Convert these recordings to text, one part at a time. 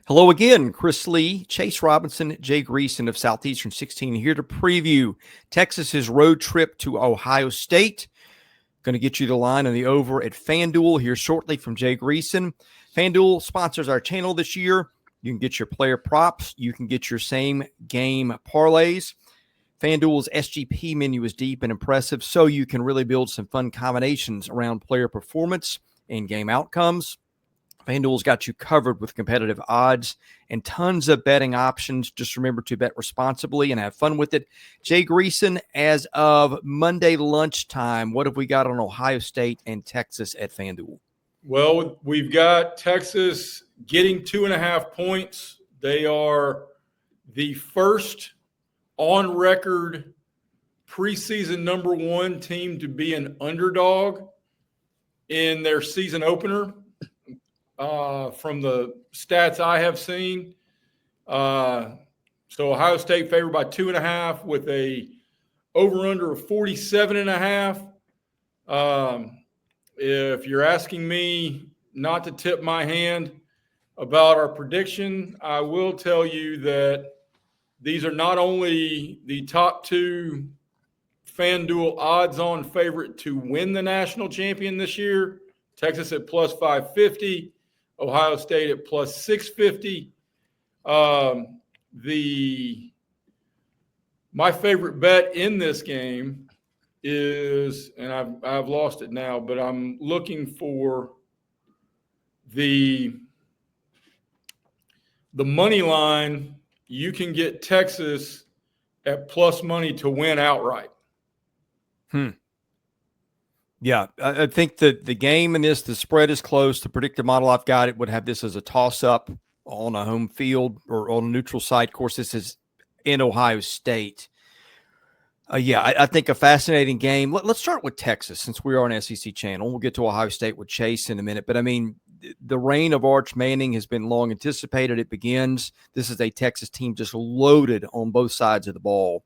Hello again, Chris Lee, Chase Robinson, Jay Greeson of Southeastern 16 here to preview Texas's road trip to Ohio State. Going to get you the line on the over at FanDuel here shortly from Jay Greeson. FanDuel sponsors our channel this year. You can get your player props. You can get your same game parlays. FanDuel's SGP menu is deep and impressive, so you can really build some fun combinations around player performance and game outcomes. FanDuel's got you covered with competitive odds and tons of betting options. Just remember to bet responsibly and have fun with it. Jay Greeson, as of Monday lunchtime, what have we got on Ohio State and Texas at FanDuel? Well, we've got Texas getting 2.5 points. They are the first on-record preseason number one team to be an underdog in their season opener. From the stats I have seen. So Ohio State favored by 2.5 with a over-under of 47.5. If you're asking me not to tip my hand about our prediction, I will tell you that these are not only the top two FanDuel odds-on favorite to win the national champion this year, Texas at plus 550, Ohio State at plus 650. My favorite bet in this game is, and I've lost it now, but I'm looking for the money line. You can get Texas at plus money to win outright. Yeah, I think that the game in this, the spread is close. The predictive model I've got, it would have this as a toss-up on a home field or on a neutral site. Of course, this is in Ohio State. I think a fascinating game. Let's start with Texas since we are an SEC channel. We'll get to Ohio State with Chase in a minute. But, I mean, the reign of Arch Manning has been long anticipated. It begins. This is a Texas team just loaded on both sides of the ball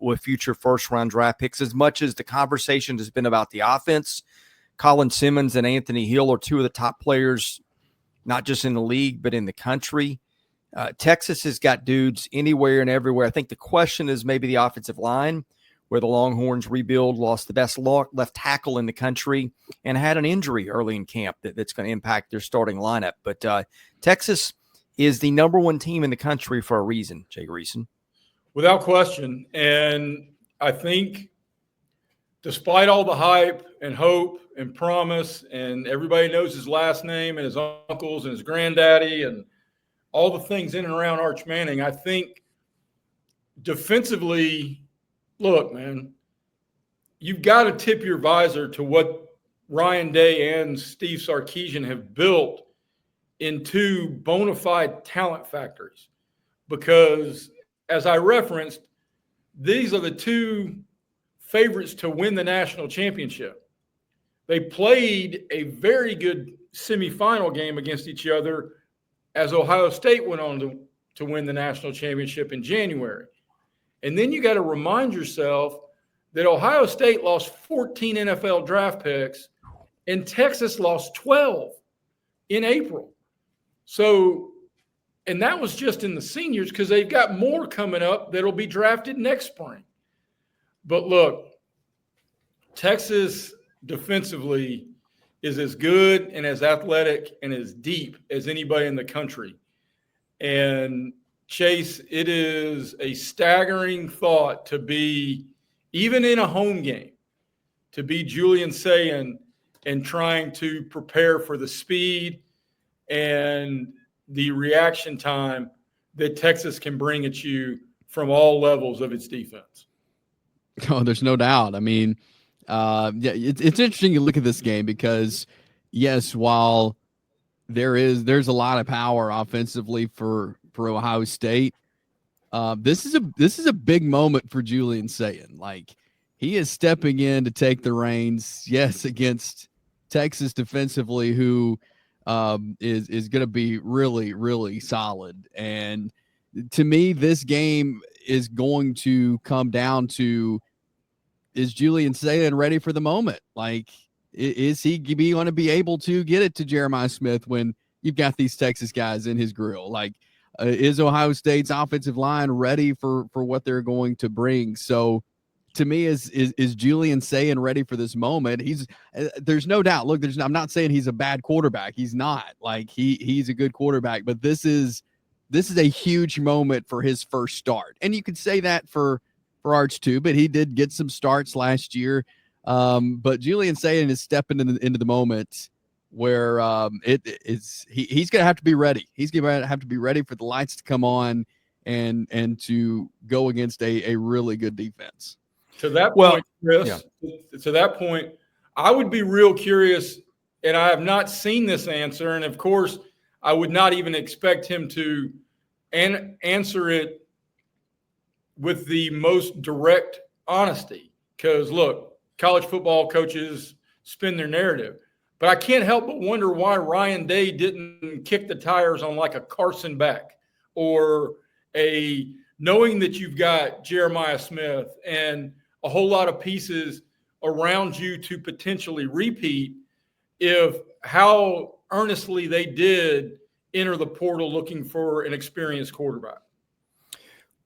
with future first-round draft picks. As much as the conversation has been about the offense, Colin Simmons and Anthony Hill are two of the top players, not just in the league, but in the country. Texas has got dudes anywhere and everywhere. I think the question is maybe the offensive line, where the Longhorns rebuild, lost the best left tackle in the country, and had an injury early in camp that's going to impact their starting lineup. But Texas is the number one team in the country for a reason, Jay Greeson. Without question. And I think despite all the hype and hope and promise, and everybody knows his last name and his uncles and his granddaddy and all the things in and around Arch Manning, I think defensively, look, man, you've got to tip your visor to what Ryan Day and Steve Sarkisian have built into bona fide talent factories. Because as I referenced, these are the two favorites to win the national championship. They played a very good semifinal game against each other as Ohio State went on to win the national championship in January. And then you got to remind yourself that Ohio State lost 14 NFL draft picks and Texas lost 12 in April. So, and that was just in the seniors because they've got more coming up that'll be drafted next spring. But look, Texas defensively is as good and as athletic and as deep as anybody in the country. And Chase, it is a staggering thought to be, even in a home game, to be Julian Sayin and trying to prepare for the speed and the reaction time that Texas can bring at you from all levels of its defense. Oh, there's no doubt. I mean, it's interesting to look at this game because, yes, while there's a lot of power offensively for Ohio State, this is a big moment for Julian Sayin. Like, he is stepping in to take the reins, yes, against Texas defensively, who is going to be really, really solid. And to me, this game is going to come down to, is Julian Sayin ready for the moment? Like, is he going to be able to get it to Jeremiah Smith when you've got these Texas guys in his grill. Like, is Ohio State's offensive line ready for what they're going to bring? So, to me, is Julian Sayin ready for this moment? He's there's no doubt. Look, I'm not saying he's a bad quarterback. He's not. Like, he's a good quarterback, but this is a huge moment for his first start. And you could say that for Arch too, but he did get some starts last year. But Julian Sayin is stepping into the moment where he's going to have to be ready. He's going to have to be ready for the lights to come on and to go against a really good defense. To that point, Chris, to that point, I would be real curious, and I have not seen this answer. And of course, I would not even expect him to answer it with the most direct honesty. Because look, college football coaches spin their narrative. But I can't help but wonder why Ryan Day didn't kick the tires on like a Carson Beck or knowing that you've got Jeremiah Smith and a whole lot of pieces around you to potentially repeat, if how earnestly they did enter the portal looking for an experienced quarterback.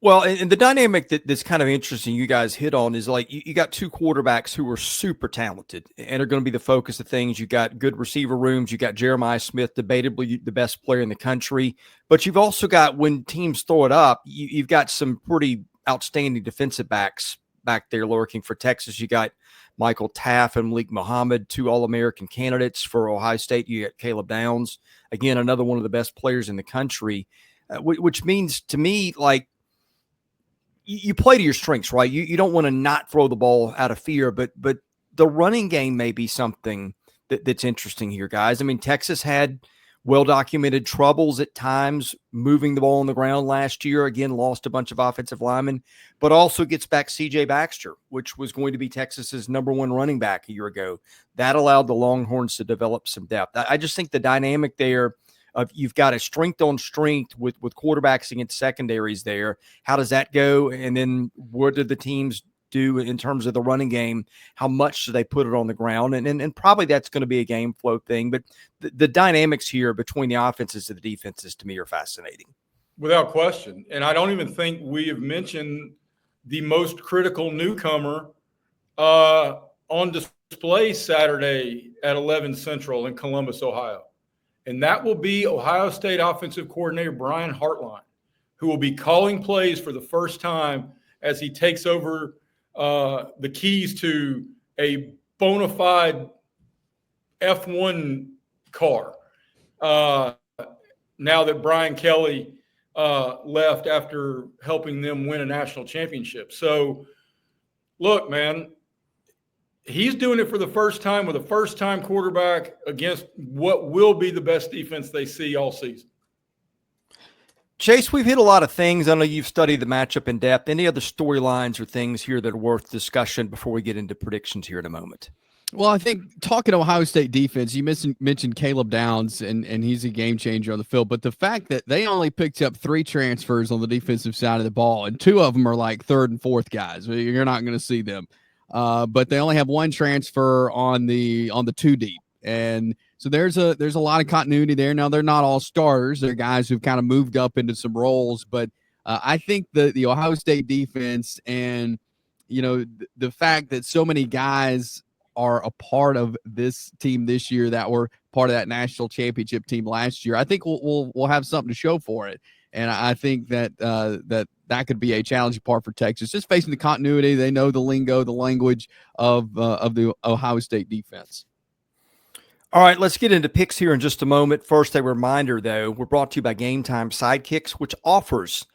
Well, and the dynamic that's kind of interesting you guys hit on is like you got two quarterbacks who are super talented and are going to be the focus of things. You got good receiver rooms. You got Jeremiah Smith, debatably the best player in the country. But you've also got, when teams throw it up, you've got some pretty outstanding defensive backs back there lurking for Texas. You got Michael Taff and Malik Muhammad, two All-American candidates. For Ohio State, you got Caleb Downs, again, another one of the best players in the country, which means to me, like, you play to your strengths, right? You don't want to not throw the ball out of fear, but the running game may be something that's interesting here, guys. I mean, Texas had well-documented troubles at times moving the ball on the ground last year. Again, lost a bunch of offensive linemen, but also gets back CJ Baxter, which was going to be Texas's number one running back a year ago. That allowed the Longhorns to develop some depth. I just think the dynamic there of you've got a strength on strength with quarterbacks against secondaries there. How does that go? And then what do the teams do in terms of the running game? How much do they put it on the ground? And probably that's going to be a game flow thing. But the dynamics here between the offenses and the defenses, to me, are fascinating. Without question. And I don't even think we have mentioned the most critical newcomer on display Saturday at 11 Central in Columbus, Ohio. And that will be Ohio State offensive coordinator Brian Hartline, who will be calling plays for the first time as he takes over the keys to a bona fide F1 car. Now that Brian Kelly left after helping them win a national championship. So, look, man, he's doing it for the first time with a first-time quarterback against what will be the best defense they see all season. Chase, we've hit a lot of things. I know you've studied the matchup in depth. Any other storylines or things here that are worth discussion before we get into predictions here in a moment? Well, I think talking Ohio State defense, you mentioned Caleb Downs, and he's a game changer on the field. But the fact that they only picked up 3 transfers on the defensive side of the ball, and 2 of them are like third and fourth guys. You're not going to see them. But they only have 1 transfer on the 2 deep. And so there's a lot of continuity there. Now, they're not all starters. They're guys who've kind of moved up into some roles. But I think the Ohio State defense and, the fact that so many guys are a part of this team this year that were part of that national championship team last year, I think we'll have something to show for it. And I think that could be a challenging part for Texas, just facing the continuity. They know the lingo, the language of the Ohio State defense. All right, let's get into picks here in just a moment. First, a reminder, though, we're brought to you by Game Time Sidekicks, which offers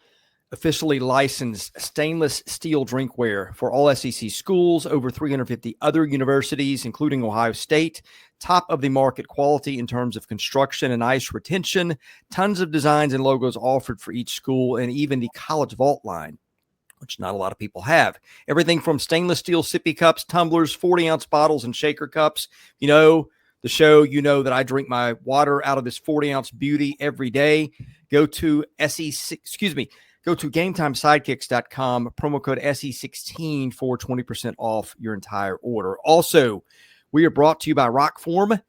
officially licensed stainless steel drinkware for all SEC schools, over 350 other universities, including Ohio State. Top of the market quality in terms of construction and ice retention. Tons of designs and logos offered for each school, and even the College Vault line, which not a lot of people have. Everything from stainless steel sippy cups, tumblers, 40-ounce bottles, and shaker cups. The show, that I drink my water out of this 40-ounce beauty every day. Go to GameTimeSidekicks.com, promo code SE16 for 20% off your entire order. Also, we are brought to you by Rockform.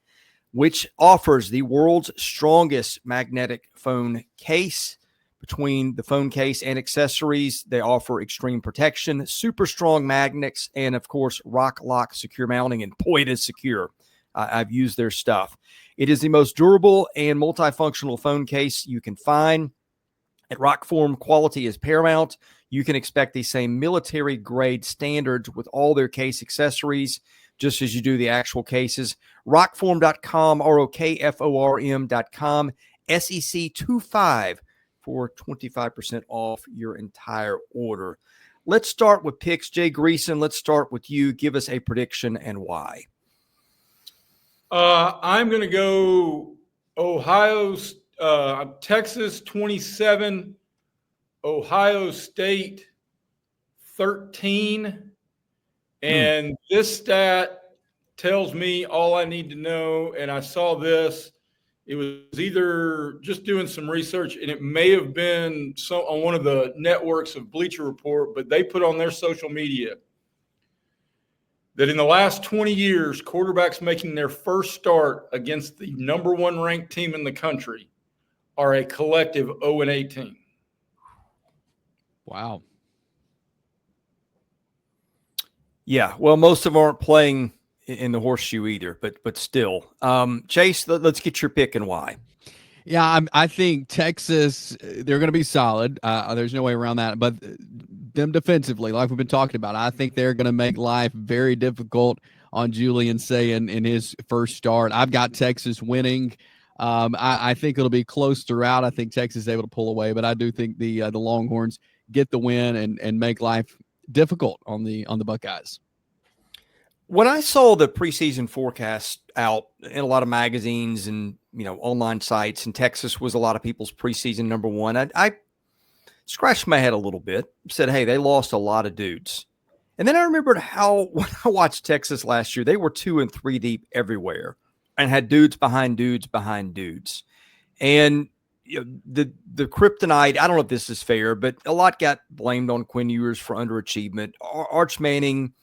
which offers the world's strongest magnetic phone case. Between the phone case and accessories, they offer extreme protection, super strong magnets, and of course, rock lock secure mounting. And boy, it is secure. I've used their stuff. It is the most durable and multifunctional phone case you can find. At Rockform, quality is paramount. You can expect the same military grade standards with all their case accessories, just as you do the actual cases. Rockform.com, ROKFORM.com, SEC25 for 25% off your entire order. Let's start with picks. Jay Greeson, let's start with you. Give us a prediction and why. I'm going to go Texas 27, Ohio State 13. And this stat tells me all I need to know. And I saw this. It was either just doing some research, and it may have been on one of the networks of Bleacher Report, but they put on their social media that in the last 20 years, quarterbacks making their first start against the number one ranked team in the country are a collective 0-18. Wow. Yeah, well, most of them aren't playing in the horseshoe either, but still. Chase, let's get your pick and why. Yeah, I think Texas, they're going to be solid. There's no way around that. But them defensively, like we've been talking about, I think they're going to make life very difficult on Julian Sayin in his first start. I've got Texas winning. I think it'll be close throughout. I think Texas is able to pull away, but I do think the Longhorns get the win and make life difficult on the Buckeyes. When I saw the preseason forecast out in a lot of magazines and online sites, and Texas was a lot of people's preseason number one, I scratched my head a little bit, said, hey, they lost a lot of dudes. And then I remembered how when I watched Texas last year, they were 2 and 3 deep everywhere and had dudes behind dudes behind dudes. And the kryptonite, I don't know if this is fair, but a lot got blamed on Quinn Ewers for underachievement. Arch Manning,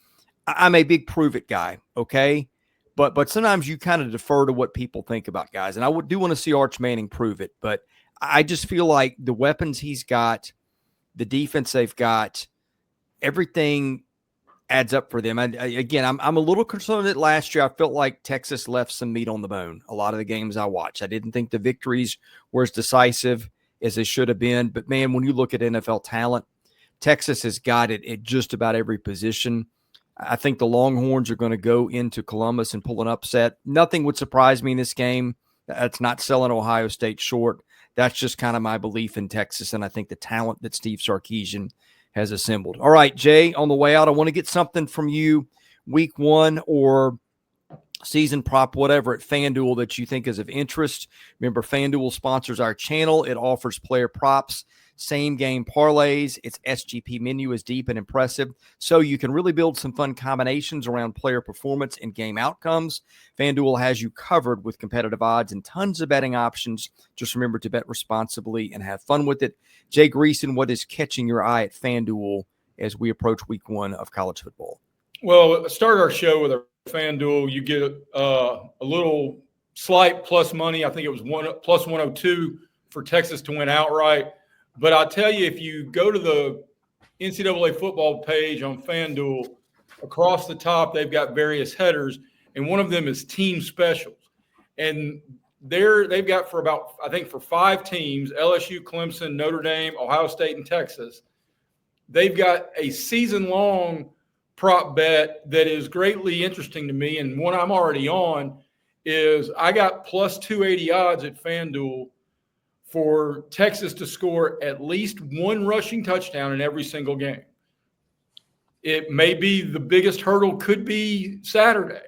I'm a big prove it guy, okay? But sometimes you kind of defer to what people think about guys. And I do want to see Arch Manning prove it, but I just feel like the weapons he's got, the defense they've got, everything adds up for them. And again, I'm a little concerned that last year I felt like Texas left some meat on the bone. A lot of the games I watched, I didn't think the victories were as decisive as they should have been. But man, when you look at NFL talent, Texas has got it at just about every position. I think the Longhorns are going to go into Columbus and pull an upset. Nothing would surprise me in this game. That's not selling Ohio State short. That's just kind of my belief in Texas, and I think the talent that Steve Sarkisian has assembled. All right, Jay, on the way out, I want to get something from you, week one or season prop, whatever, at FanDuel that you think is of interest. Remember, FanDuel sponsors our channel. It offers player props, same game parlays. Its SGP menu is deep and impressive, so you can really build some fun combinations around player performance and game outcomes. FanDuel has you covered with competitive odds and tons of betting options. Just remember to bet responsibly and have fun with it. Jay Greeson, what is catching your eye at FanDuel as we approach week one of college football? Well, start our show with a FanDuel. You get a little slight plus money. I think it was plus 102 for Texas to win outright. But I'll tell you, if you go to the NCAA football page on FanDuel, across the top, they've got various headers, and one of them is team specials. And they've got for 5 teams, LSU, Clemson, Notre Dame, Ohio State, and Texas. They've got a season-long prop bet that is greatly interesting to me, and one I'm already on is I got plus 280 odds at FanDuel for Texas to score at least one rushing touchdown in every single game. It may be the biggest hurdle could be Saturday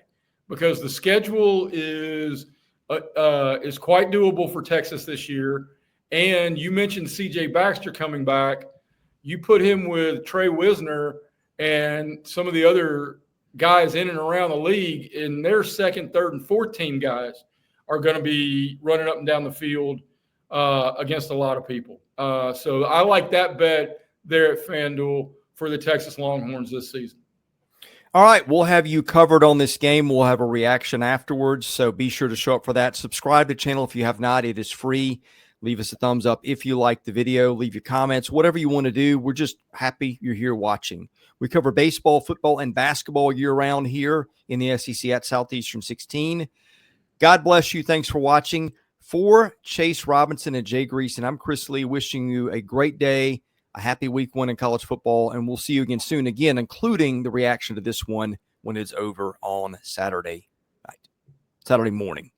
because the schedule is quite doable for Texas this year. And you mentioned CJ Baxter coming back. You put him with Trey Wisner and some of the other guys in and around the league, and their second, third, and fourth team guys are going to be running up and down the field against a lot of people. So I like that bet there at FanDuel for the Texas Longhorns this season. All right, we'll have you covered on this game. We'll have a reaction afterwards, so be sure to show up for that. Subscribe to the channel if you have not. It is free. Leave us a thumbs up if you like the video. Leave your comments, whatever you want to do. We're just happy you're here watching. We cover baseball, football, and basketball year-round here in the SEC at Southeastern 16. God bless you. Thanks for watching. For Chase Robinson and Jay Greeson, I'm Chris Lee, wishing you a great day, a happy week one in college football, and we'll see you again soon, again, including the reaction to this one when it's over on Saturday night, Saturday morning.